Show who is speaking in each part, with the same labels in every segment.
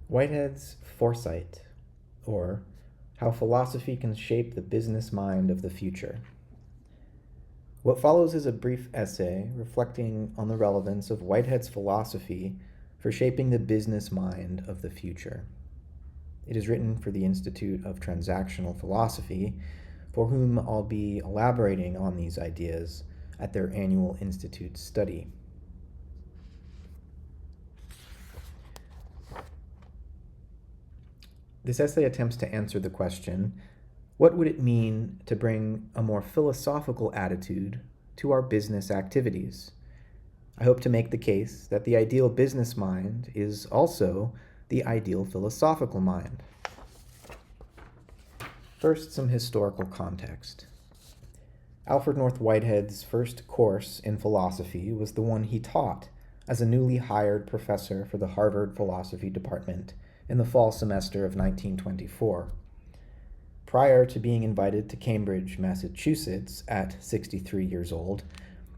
Speaker 1: Whitehead's Foresight, or How Philosophy Can Shape the Business Mind of the Future. What follows is a brief essay reflecting on the relevance of Whitehead's philosophy for shaping the business mind of the future. It is written for the Institute of Transactional Philosophy, for whom I'll be elaborating on these ideas at their annual Institute study. This essay attempts to answer the question, what would it mean to bring a more philosophical attitude to our business activities? I hope to make the case that the ideal business mind is also the ideal philosophical mind. First, some historical context. Alfred North Whitehead's first course in philosophy was the one he taught as a newly hired professor for the Harvard Philosophy Department in the fall semester of 1924. Prior to being invited to Cambridge, Massachusetts at 63 years old,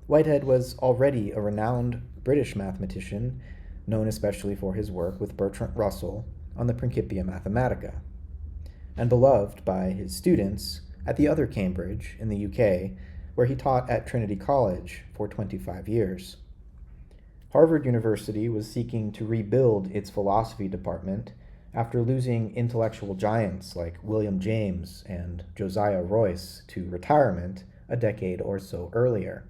Speaker 1: Whitehead was already a renowned British mathematician, known especially for his work with Bertrand Russell on the Principia Mathematica, and beloved by his students at the other Cambridge in the UK, where he taught at Trinity College for 25 years. Harvard University was seeking to rebuild its philosophy department after losing intellectual giants like William James and Josiah Royce to retirement a decade or so earlier.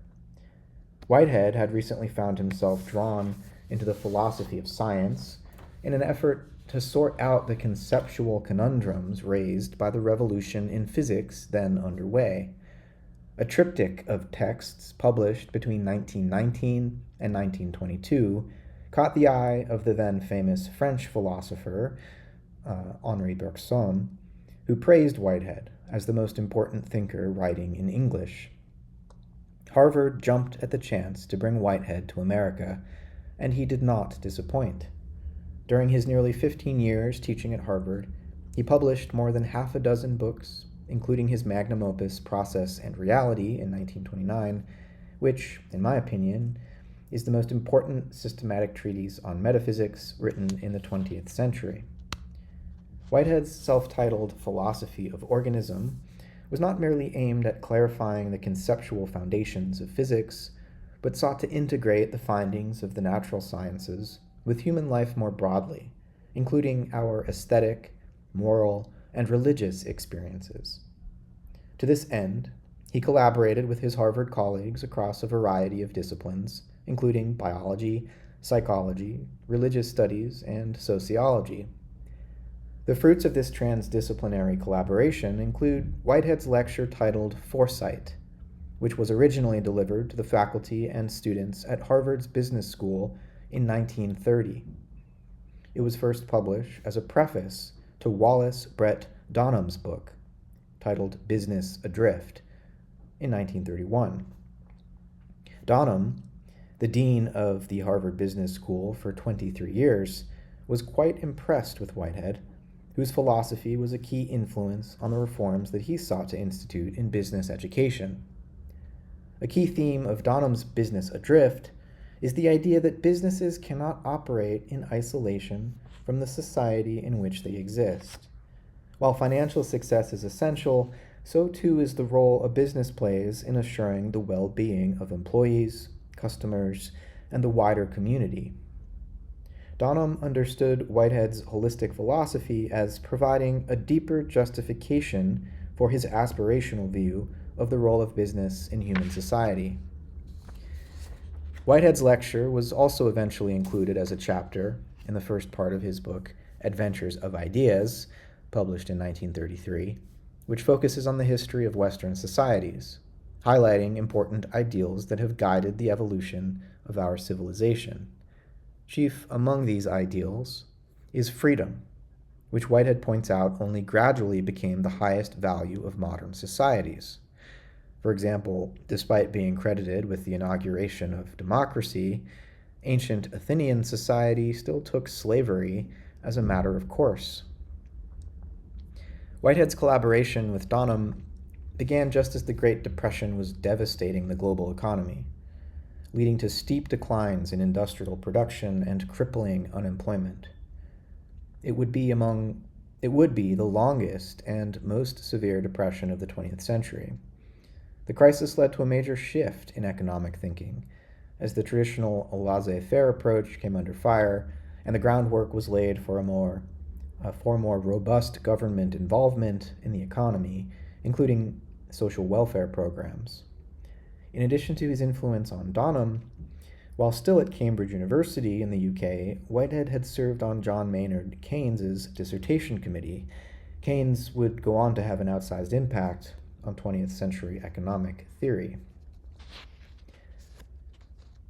Speaker 1: Whitehead had recently found himself drawn into the philosophy of science in an effort to sort out the conceptual conundrums raised by the revolution in physics then underway. A triptych of texts published between 1919 and 1922 caught the eye of the then famous French philosopher Henri Bergson, who praised Whitehead as the most important thinker writing in English. Harvard jumped at the chance to bring Whitehead to America, and he did not disappoint. During his nearly 15 years teaching at Harvard, he published more than half a dozen books, including his magnum opus Process and Reality in 1929, which, in my opinion, is the most important systematic treatise on metaphysics written in the 20th century. Whitehead's self-titled Philosophy of Organism was not merely aimed at clarifying the conceptual foundations of physics, but sought to integrate the findings of the natural sciences with human life more broadly, including our aesthetic, moral, and religious experiences. To this end, he collaborated with his Harvard colleagues across a variety of disciplines, including biology, psychology, religious studies, and sociology. The fruits of this transdisciplinary collaboration include Whitehead's lecture titled Foresight, which was originally delivered to the faculty and students at Harvard's Business School in 1930. It was first published as a preface to Wallace Brett Donham's book, titled Business Adrift, in 1931. Donham, the dean of the Harvard Business School for 23 years, was quite impressed with Whitehead, whose philosophy was a key influence on the reforms that he sought to institute in business education. A key theme of Donham's Business Adrift is the idea that businesses cannot operate in isolation from the society in which they exist. While financial success is essential, so too is the role a business plays in assuring the well-being of employees, customers, and the wider community. Donham understood Whitehead's holistic philosophy as providing a deeper justification for his aspirational view of the role of business in human society. Whitehead's lecture was also eventually included as a chapter in the first part of his book, Adventures of Ideas, published in 1933, which focuses on the history of Western societies, highlighting important ideals that have guided the evolution of our civilization. Chief among these ideals is freedom, which Whitehead points out only gradually became the highest value of modern societies. For example, despite being credited with the inauguration of democracy, ancient Athenian society still took slavery as a matter of course. Whitehead's collaboration with Donham began just as the Great Depression was devastating the global economy, leading to steep declines in industrial production and crippling unemployment. It would be the longest and most severe depression of the 20th century. The crisis led to a major shift in economic thinking, as the traditional laissez-faire approach came under fire, and the groundwork was laid for more robust government involvement in the economy, including social welfare programs. In addition to his influence on Donham, while still at Cambridge University in the UK, Whitehead had served on John Maynard Keynes's dissertation committee. Keynes would go on to have an outsized impact on 20th century economic theory.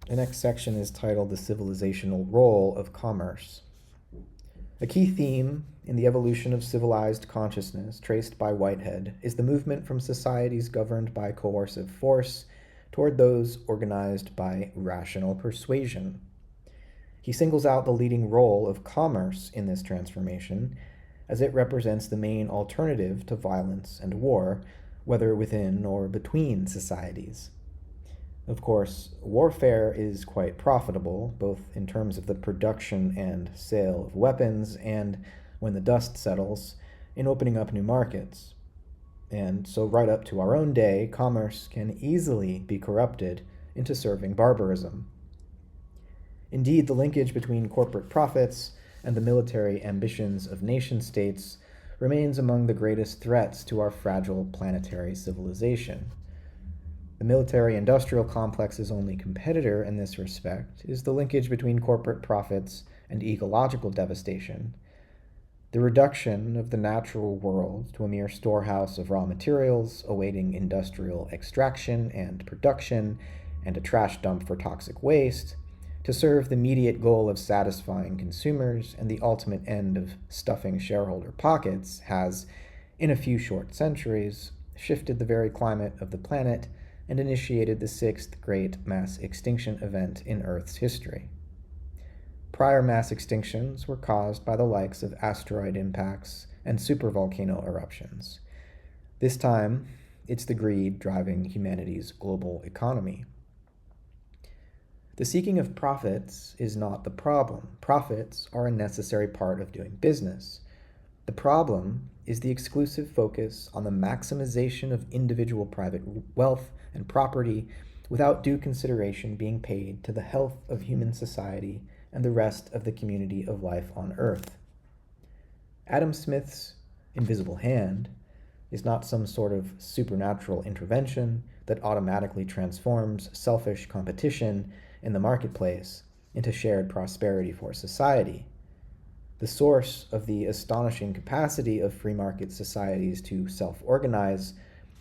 Speaker 1: The next section is titled The Civilizational Role of Commerce. A key theme in the evolution of civilized consciousness traced by Whitehead is the movement from societies governed by coercive force toward those organized by rational persuasion. He singles out the leading role of commerce in this transformation, as it represents the main alternative to violence and war, whether within or between societies. Of course, warfare is quite profitable, both in terms of the production and sale of weapons, and, when the dust settles, in opening up new markets. And so right up to our own day, commerce can easily be corrupted into serving barbarism. Indeed, the linkage between corporate profits and the military ambitions of nation-states remains among the greatest threats to our fragile planetary civilization. The military-industrial complex's only competitor in this respect is the linkage between corporate profits and ecological devastation. The reduction of the natural world to a mere storehouse of raw materials awaiting industrial extraction and production, and a trash dump for toxic waste, to serve the immediate goal of satisfying consumers and the ultimate end of stuffing shareholder pockets has, in a few short centuries, shifted the very climate of the planet and initiated the sixth great mass extinction event in Earth's history. Prior mass extinctions were caused by the likes of asteroid impacts and supervolcano eruptions. This time, it's the greed driving humanity's global economy. The seeking of profits is not the problem. Profits are a necessary part of doing business. The problem is the exclusive focus on the maximization of individual private wealth and property without due consideration being paid to the health of human society and the rest of the community of life on Earth. Adam Smith's invisible hand is not some sort of supernatural intervention that automatically transforms selfish competition in the marketplace into shared prosperity for society. The source of the astonishing capacity of free market societies to self-organize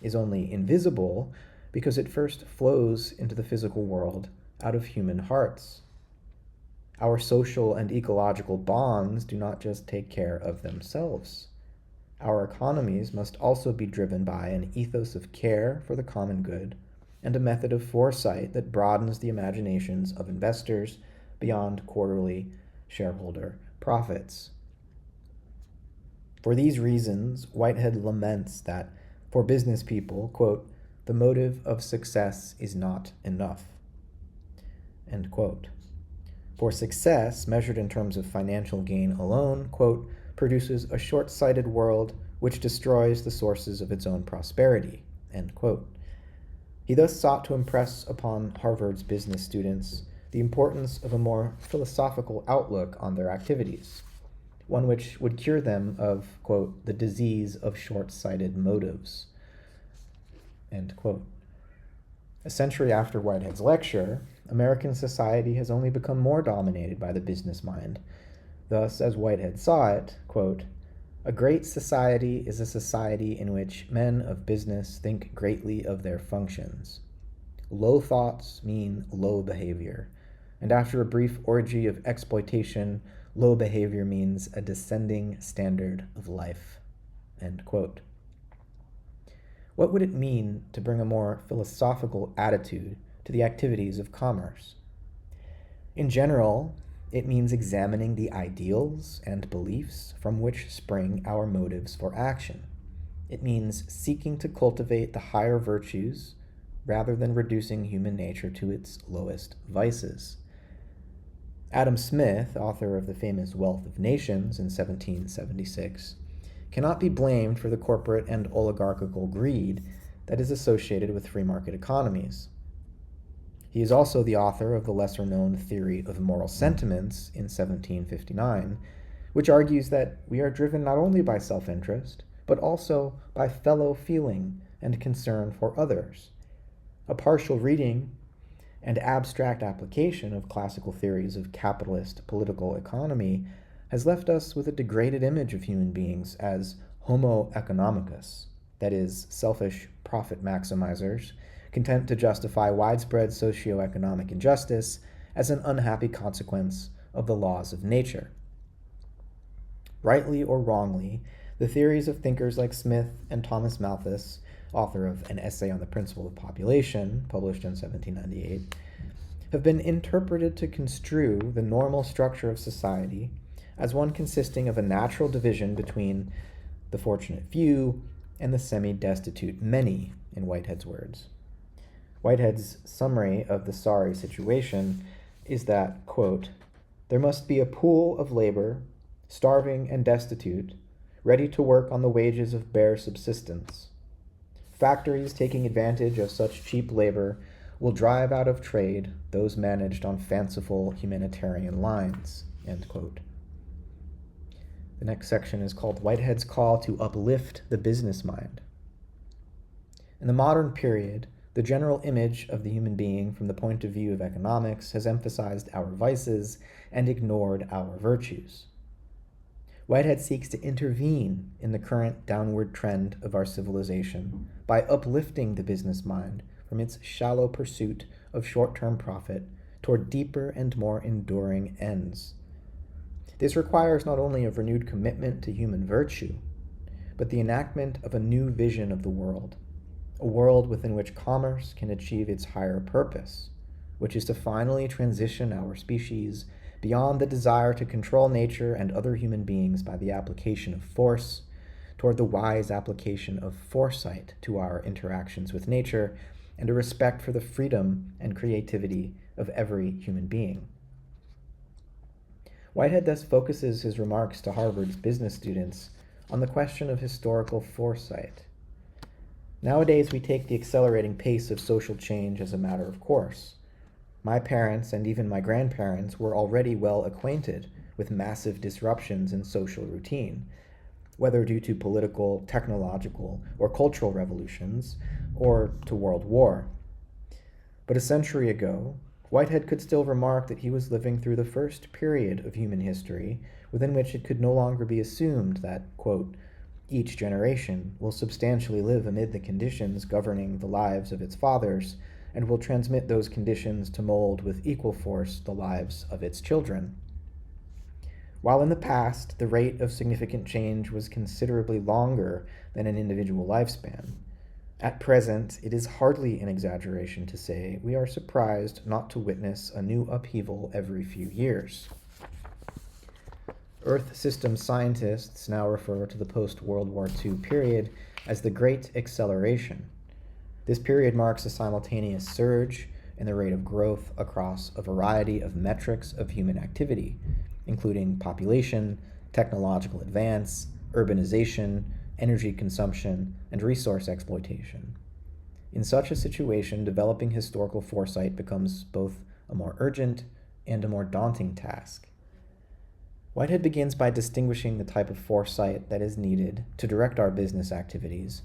Speaker 1: is only invisible because it first flows into the physical world out of human hearts. Our social and ecological bonds do not just take care of themselves. Our economies must also be driven by an ethos of care for the common good and a method of foresight that broadens the imaginations of investors beyond quarterly shareholder profits. For these reasons, Whitehead laments that for business people, quote, the motive of success is not enough, end quote. For success, measured in terms of financial gain alone, quote, produces a short-sighted world which destroys the sources of its own prosperity, end quote. He thus sought to impress upon Harvard's business students the importance of a more philosophical outlook on their activities, one which would cure them of, quote, the disease of short-sighted motives, end quote. A century after Whitehead's lecture, American society has only become more dominated by the business mind. Thus, as Whitehead saw it, quote, a great society is a society in which men of business think greatly of their functions. Low thoughts mean low behavior, and after a brief orgy of exploitation, low behavior means a descending standard of life, end quote. What would it mean to bring a more philosophical attitude to the activities of commerce? In general, it means examining the ideals and beliefs from which spring our motives for action. It means seeking to cultivate the higher virtues rather than reducing human nature to its lowest vices. Adam Smith, author of the famous Wealth of Nations in 1776, cannot be blamed for the corporate and oligarchical greed that is associated with free market economies. He is also the author of the lesser-known theory of moral sentiments in 1759, which argues that we are driven not only by self-interest, but also by fellow feeling and concern for others. A partial reading and abstract application of classical theories of capitalist political economy has left us with a degraded image of human beings as homo economicus, that is, selfish profit maximizers, content to justify widespread socioeconomic injustice as an unhappy consequence of the laws of nature. Rightly or wrongly, the theories of thinkers like Smith and Thomas Malthus, author of An Essay on the Principle of Population, published in 1798, have been interpreted to construe the normal structure of society as one consisting of a natural division between the fortunate few and the semi-destitute many, in Whitehead's words. Whitehead's summary of the sorry situation is that, quote, "There must be a pool of labor, starving and destitute, ready to work on the wages of bare subsistence. Factories taking advantage of such cheap labor will drive out of trade those managed on fanciful humanitarian lines," end quote. The next section is called Whitehead's Call to Uplift the Business Mind. In the modern period, the general image of the human being from the point of view of economics has emphasized our vices and ignored our virtues. Whitehead seeks to intervene in the current downward trend of our civilization by uplifting the business mind from its shallow pursuit of short-term profit toward deeper and more enduring ends. This requires not only a renewed commitment to human virtue, but the enactment of a new vision of the world, a world within which commerce can achieve its higher purpose, which is to finally transition our species beyond the desire to control nature and other human beings by the application of force, toward the wise application of foresight to our interactions with nature, and a respect for the freedom and creativity of every human being. Whitehead thus focuses his remarks to Harvard's business students on the question of historical foresight. Nowadays, we take the accelerating pace of social change as a matter of course. My parents and even my grandparents were already well acquainted with massive disruptions in social routine, whether due to political, technological, or cultural revolutions, or to world war. But a century ago, Whitehead could still remark that he was living through the first period of human history within which it could no longer be assumed that, quote, each generation will substantially live amid the conditions governing the lives of its fathers and will transmit those conditions to mold with equal force the lives of its children. While in the past, the rate of significant change was considerably longer than an individual lifespan, at present, it is hardly an exaggeration to say we are surprised not to witness a new upheaval every few years. Earth system scientists now refer to the post-World War II period as the Great Acceleration. This period marks a simultaneous surge in the rate of growth across a variety of metrics of human activity, including population, technological advance, urbanization, energy consumption, and resource exploitation. In such a situation, developing historical foresight becomes both a more urgent and a more daunting task. Whitehead begins by distinguishing the type of foresight that is needed to direct our business activities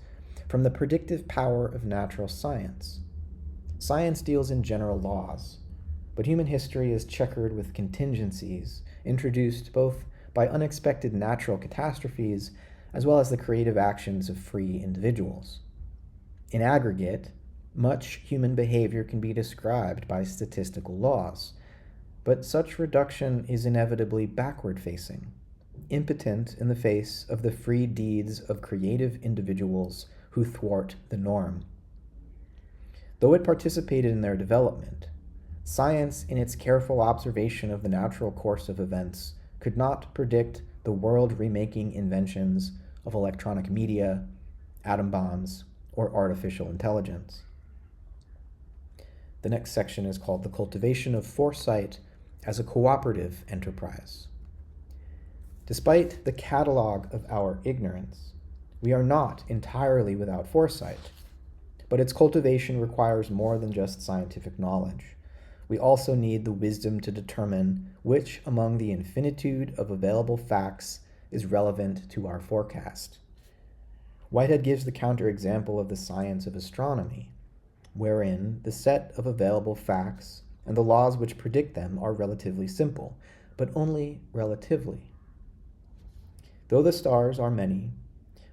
Speaker 1: from the predictive power of natural science. Science deals in general laws, but human history is checkered with contingencies introduced both by unexpected natural catastrophes as well as the creative actions of free individuals. In aggregate, much human behavior can be described by statistical laws, but such reduction is inevitably backward-facing, impotent in the face of the free deeds of creative individuals who thwart the norm. Though it participated in their development, science, in its careful observation of the natural course of events, could not predict the world-remaking inventions of electronic media, atom bombs, or artificial intelligence. The next section is called The Cultivation of Foresight as a cooperative enterprise. Despite the catalog of our ignorance, we are not entirely without foresight, but its cultivation requires more than just scientific knowledge. We also need the wisdom to determine which among the infinitude of available facts is relevant to our forecast. Whitehead gives the counterexample of the science of astronomy, wherein the set of available facts and the laws which predict them are relatively simple, but only relatively. Though the stars are many,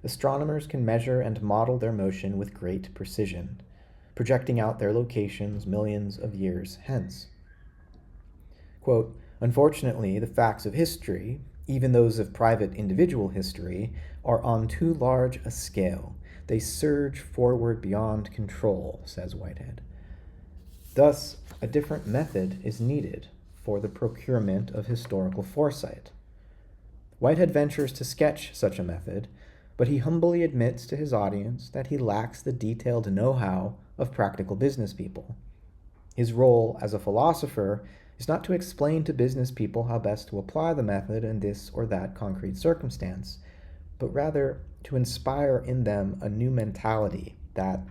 Speaker 1: astronomers can measure and model their motion with great precision, projecting out their locations millions of years hence. Quote, "Unfortunately, the facts of history, even those of private individual history, are on too large a scale. They surge forward beyond control," says Whitehead. Thus, a different method is needed for the procurement of historical foresight. Whitehead ventures to sketch such a method, but he humbly admits to his audience that he lacks the detailed know-how of practical business people. His role as a philosopher is not to explain to business people how best to apply the method in this or that concrete circumstance, but rather to inspire in them a new mentality that,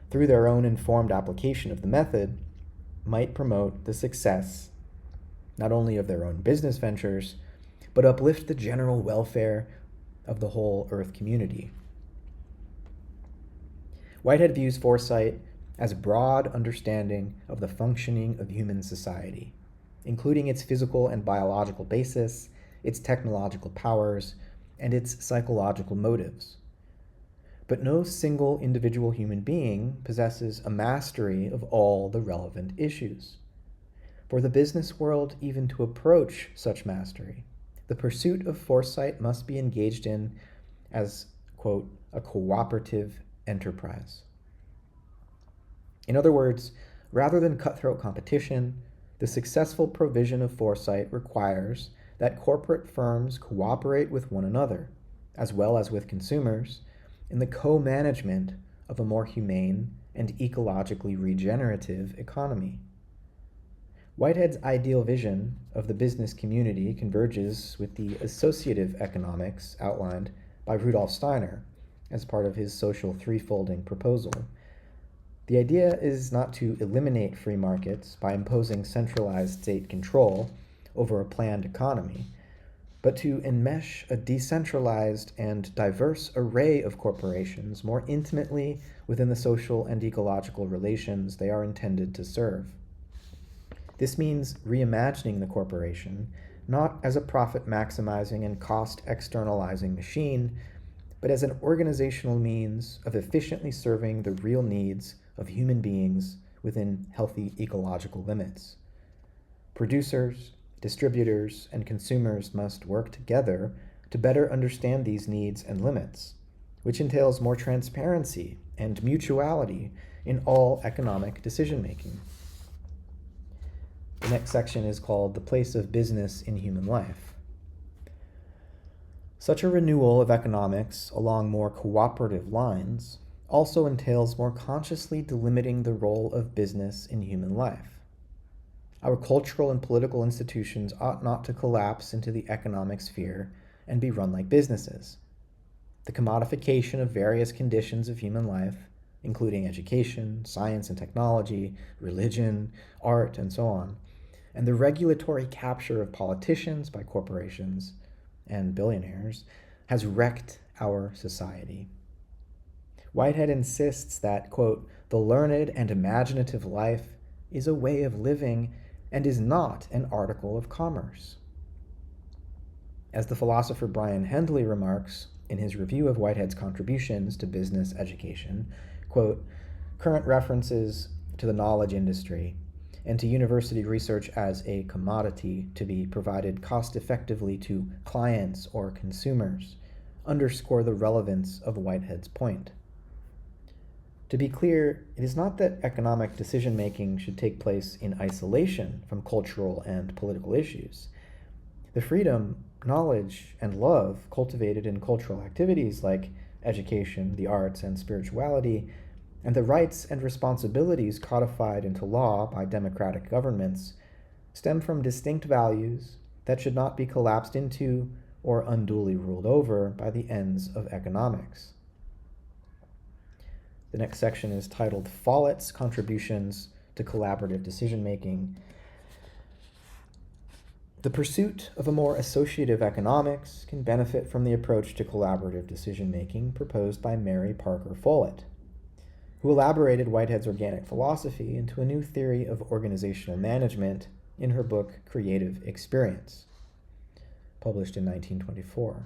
Speaker 1: through their own informed application of the method, might promote the success not only of their own business ventures, but uplift the general welfare of the whole Earth community. Whitehead views foresight as a broad understanding of the functioning of human society, including its physical and biological basis, its technological powers, and its psychological motives. But no single individual human being possesses a mastery of all the relevant issues. For the business world even to approach such mastery, the pursuit of foresight must be engaged in as, quote, a cooperative enterprise. In other words, rather than cutthroat competition, the successful provision of foresight requires that corporate firms cooperate with one another, as well as with consumers, in the co-management of a more humane and ecologically regenerative economy. Whitehead's ideal vision of the business community converges with the associative economics outlined by Rudolf Steiner as part of his social threefolding proposal. The idea is not to eliminate free markets by imposing centralized state control over a planned economy, but to enmesh a decentralized and diverse array of corporations more intimately within the social and ecological relations they are intended to serve. This means reimagining the corporation not as a profit-maximizing and cost-externalizing machine, but as an organizational means of efficiently serving the real needs of human beings within healthy ecological limits. Producers, distributors, and consumers must work together to better understand these needs and limits, which entails more transparency and mutuality in all economic decision-making. The next section is called The Place of Business in Human Life. Such a renewal of economics along more cooperative lines also entails more consciously delimiting the role of business in human life. Our cultural and political institutions ought not to collapse into the economic sphere and be run like businesses. The commodification of various conditions of human life, including education, science and technology, religion, art, and so on, and the regulatory capture of politicians by corporations and billionaires has wrecked our society. Whitehead insists that, quote, "the learned and imaginative life is a way of living and is not an article of commerce." As the philosopher Brian Hendley remarks in his review of Whitehead's contributions to business education, quote, "current references to the knowledge industry and to university research as a commodity to be provided cost-effectively to clients or consumers underscore the relevance of Whitehead's point. To be clear, it is not that economic decision-making should take place in isolation from cultural and political issues. The freedom, knowledge, and love cultivated in cultural activities like education, the arts, and spirituality, and the rights and responsibilities codified into law by democratic governments stem from distinct values that should not be collapsed into or unduly ruled over by the ends of economics. The next section is titled Follett's Contributions to Collaborative Decision-Making. The pursuit of a more associative economics can benefit from the approach to collaborative decision-making proposed by Mary Parker Follett, who elaborated Whitehead's organic philosophy into a new theory of organizational management in her book Creative Experience, published in 1924.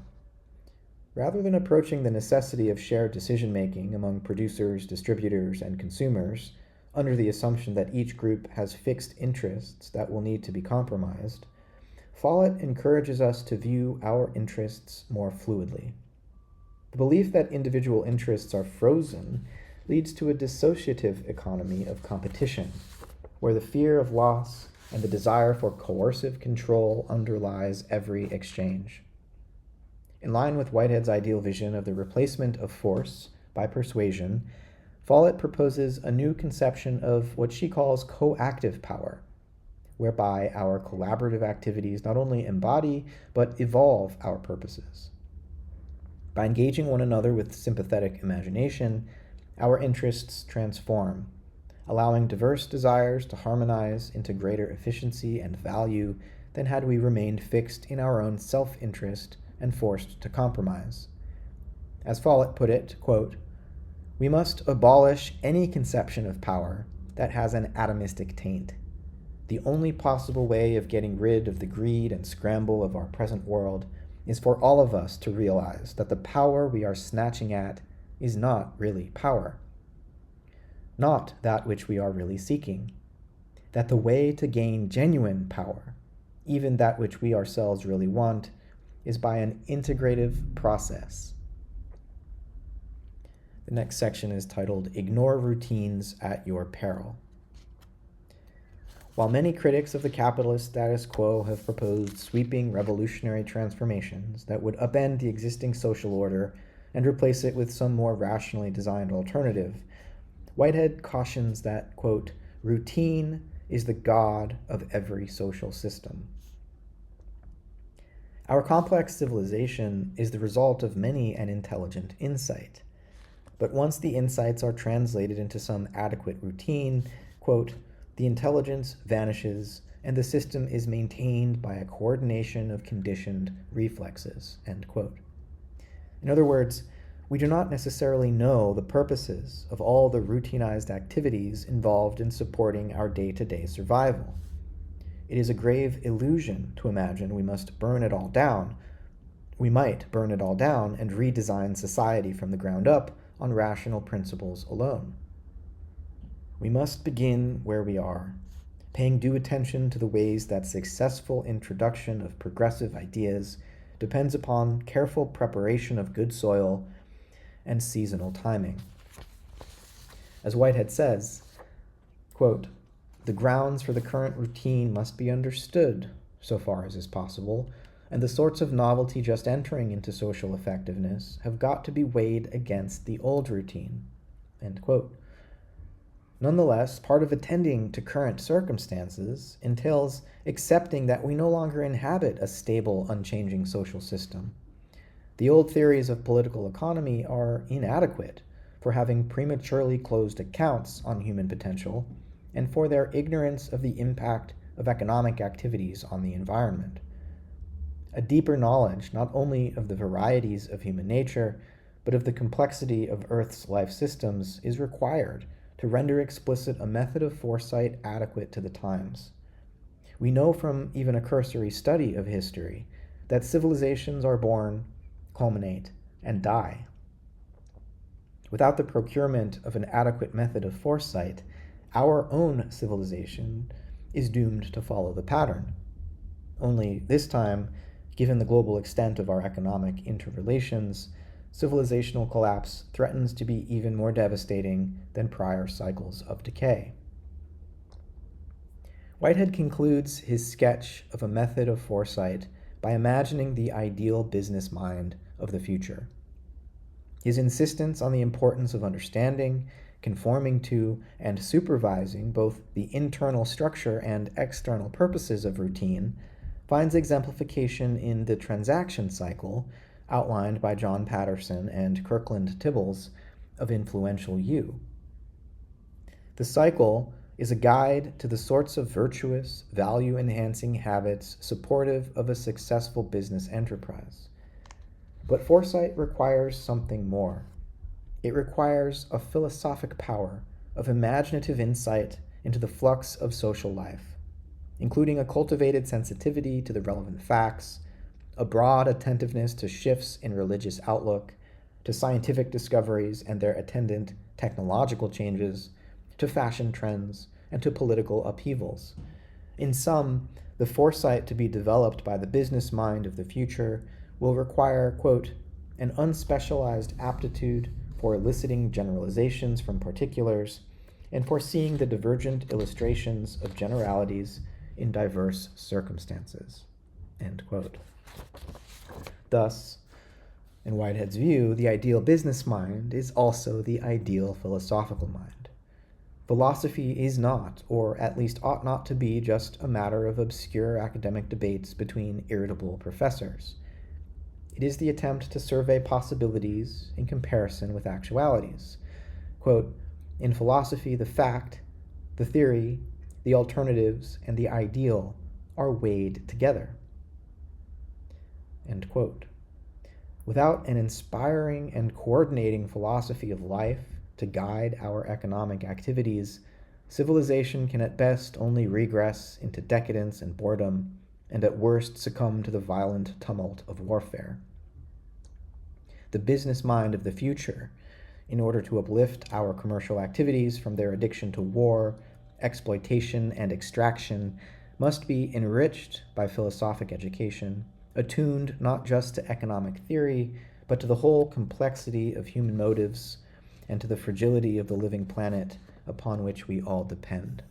Speaker 1: Rather than approaching the necessity of shared decision-making among producers, distributors, and consumers under the assumption that each group has fixed interests that will need to be compromised, Follett encourages us to view our interests more fluidly. The belief that individual interests are frozen leads to a dissociative economy of competition, where the fear of loss and the desire for coercive control underlies every exchange. In line with Whitehead's ideal vision of the replacement of force by persuasion, Follett proposes a new conception of what she calls coactive power, whereby our collaborative activities not only embody but evolve our purposes. By engaging one another with sympathetic imagination, our interests transform, allowing diverse desires to harmonize into greater efficiency and value than had we remained fixed in our own self-interest and forced to compromise. As Follett put it, quote, "We must abolish any conception of power that has an atomistic taint. The only possible way of getting rid of the greed and scramble of our present world is for all of us to realize that the power we are snatching at is not really power, not that which we are really seeking, that the way to gain genuine power, even that which we ourselves really want, is by an integrative process." The next section is titled Ignore Routines at Your Peril. While many critics of the capitalist status quo have proposed sweeping revolutionary transformations that would upend the existing social order and replace it with some more rationally designed alternative, Whitehead cautions that, quote, "routine is the god of every social system." Our complex civilization is the result of many an intelligent insight. But once the insights are translated into some adequate routine, quote, "the intelligence vanishes and the system is maintained by a coordination of conditioned reflexes," end quote. In other words, we do not necessarily know the purposes of all the routinized activities involved in supporting our day-to-day survival. It is a grave illusion to imagine we might burn it all down and redesign society from the ground up on rational principles alone. We must begin where we are, paying due attention to the ways that successful introduction of progressive ideas depends upon careful preparation of good soil and seasonal timing. As Whitehead says, quote, "The grounds for the current routine must be understood, so far as is possible, and the sorts of novelty just entering into social effectiveness have got to be weighed against the old routine," end quote. Nonetheless, part of attending to current circumstances entails accepting that we no longer inhabit a stable, unchanging social system. The old theories of political economy are inadequate for having prematurely closed accounts on human potential and for their ignorance of the impact of economic activities on the environment. A deeper knowledge not only of the varieties of human nature, but of the complexity of Earth's life systems is required to render explicit a method of foresight adequate to the times. We know from even a cursory study of history that civilizations are born, culminate, and die. Without the procurement of an adequate method of foresight, our own civilization is doomed to follow the pattern. Only this time, given the global extent of our economic interrelations, civilizational collapse threatens to be even more devastating than prior cycles of decay. Whitehead concludes his sketch of a method of foresight by imagining the ideal business mind of the future. His insistence on the importance of understanding conforming to and supervising both the internal structure and external purposes of routine, finds exemplification in the transaction cycle outlined by John Patterson and Kirkland Tibbles of Influential You. The cycle is a guide to the sorts of virtuous, value-enhancing habits supportive of a successful business enterprise. But foresight requires something more. It requires a philosophic power of imaginative insight into the flux of social life, including a cultivated sensitivity to the relevant facts, a broad attentiveness to shifts in religious outlook, to scientific discoveries and their attendant technological changes, to fashion trends, and to political upheavals. In sum, the foresight to be developed by the business mind of the future will require, quote, an unspecialized aptitude for eliciting generalizations from particulars and foreseeing the divergent illustrations of generalities in diverse circumstances, end quote. Thus, in Whitehead's view, the ideal business mind is also the ideal philosophical mind. Philosophy is not, or at least ought not to be, just a matter of obscure academic debates between irritable professors. It is the attempt to survey possibilities in comparison with actualities. Quote, in philosophy, the fact, the theory, the alternatives, and the ideal are weighed together. End quote. Without an inspiring and coordinating philosophy of life to guide our economic activities, civilization can at best only regress into decadence and boredom, and at worst succumb to the violent tumult of warfare. The business mind of the future, in order to uplift our commercial activities from their addiction to war, exploitation, and extraction, must be enriched by philosophic education, attuned not just to economic theory, but to the whole complexity of human motives and to the fragility of the living planet upon which we all depend.